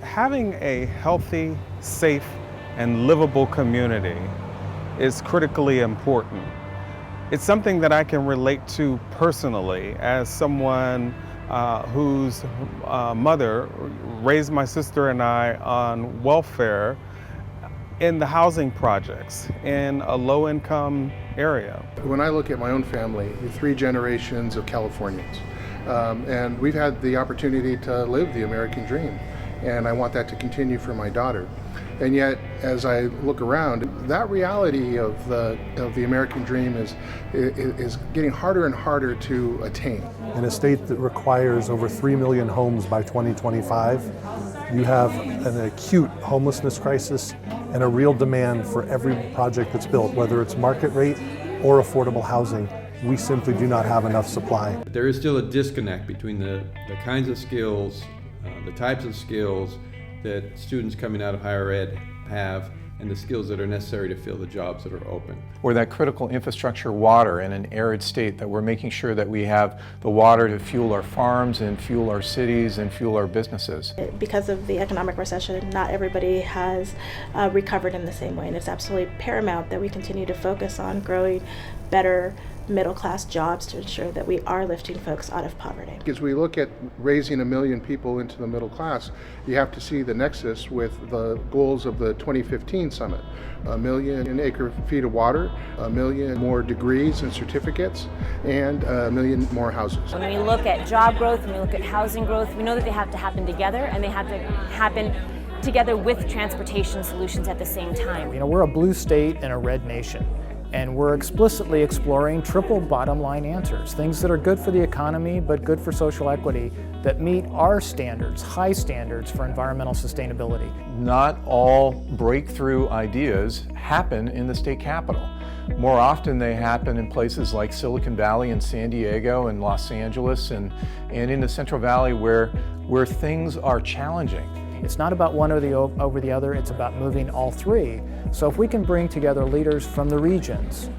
Having a healthy, safe, and livable community is critically important. It's something that I can relate to personally as someone whose mother raised my sister and I on welfare in the housing projects in a low-income area. When I look at my own family, 3 generations of Californians, and we've had the opportunity to live the American dream, and I want that to continue for my daughter. And yet, as I look around, that reality of the American dream is getting harder and harder to attain. In a state that requires over 3 million homes by 2025, you have an acute homelessness crisis and a real demand for every project that's built, whether it's market rate or affordable housing. We simply do not have enough supply. There is still a disconnect between the kinds of skills, the types of skills that students coming out of higher ed have and the skills that are necessary to fill the jobs that are open. Or that critical infrastructure water in an arid state, that we're making sure that we have the water to fuel our farms and fuel our cities and fuel our businesses. Because of the economic recession, not everybody has recovered in the same way, and it's absolutely paramount that we continue to focus on growing better middle-class jobs to ensure that we are lifting folks out of poverty. As we look at raising 1 million people into the middle class, you have to see the nexus with the goals of the 2015 summit. 1 million acre-feet of water, 1 million more degrees and certificates, and 1 million more houses. When we look at job growth, when we look at housing growth, we know that they have to happen together, and they have to happen together with transportation solutions at the same time. You know, we're a blue state and a red nation. And we're explicitly exploring triple bottom line answers, things that are good for the economy but good for social equity, that meet our standards, high standards for environmental sustainability. Not all breakthrough ideas happen in the state capitol. More often they happen in places like Silicon Valley and San Diego and Los Angeles and in the Central Valley where things are challenging. It's not about one or over the other, it's about moving all 3. So if we can bring together leaders from the regions,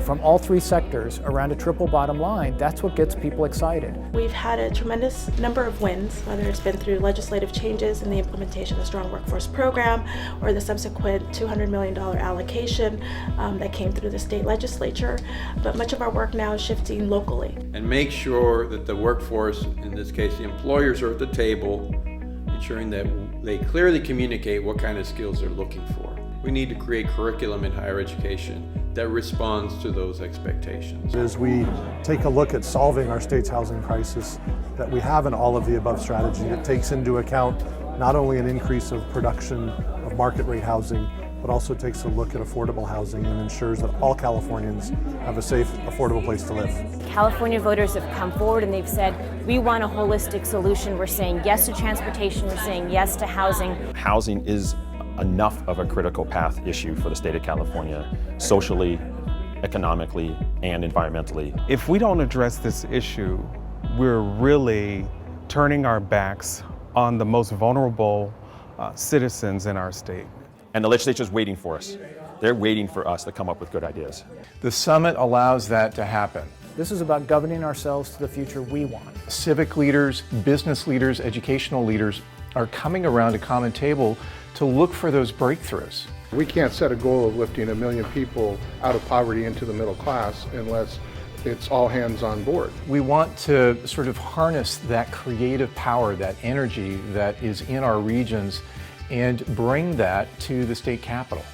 from all 3 sectors around a triple bottom line, that's what gets people excited. We've had a tremendous number of wins, whether it's been through legislative changes in the implementation of the Strong Workforce Program or the subsequent $200 million allocation that came through the state legislature. But much of our work now is shifting locally. And make sure that the workforce, in this case the employers, are at the table, ensuring that they clearly communicate what kind of skills they're looking for. We need to create curriculum in higher education that responds to those expectations. As we take a look at solving our state's housing crisis, that we have an all-of-the-above strategy that takes into account not only an increase of production of market rate housing, but also takes a look at affordable housing and ensures that all Californians have a safe, affordable place to live. California voters have come forward and they've said, we want a holistic solution. We're saying yes to transportation, we're saying yes to housing. Housing is enough of a critical path issue for the state of California, socially, economically, and environmentally. If we don't address this issue, we're really turning our backs on the most vulnerable citizens in our state. And the legislature is waiting for us. They're waiting for us to come up with good ideas. The summit allows that to happen. This is about governing ourselves to the future we want. Civic leaders, business leaders, educational leaders are coming around a common table to look for those breakthroughs. We can't set a goal of lifting 1 million people out of poverty into the middle class unless it's all hands on board. We want to sort of harness that creative power, that energy that is in our regions, and bring that to the state capitol.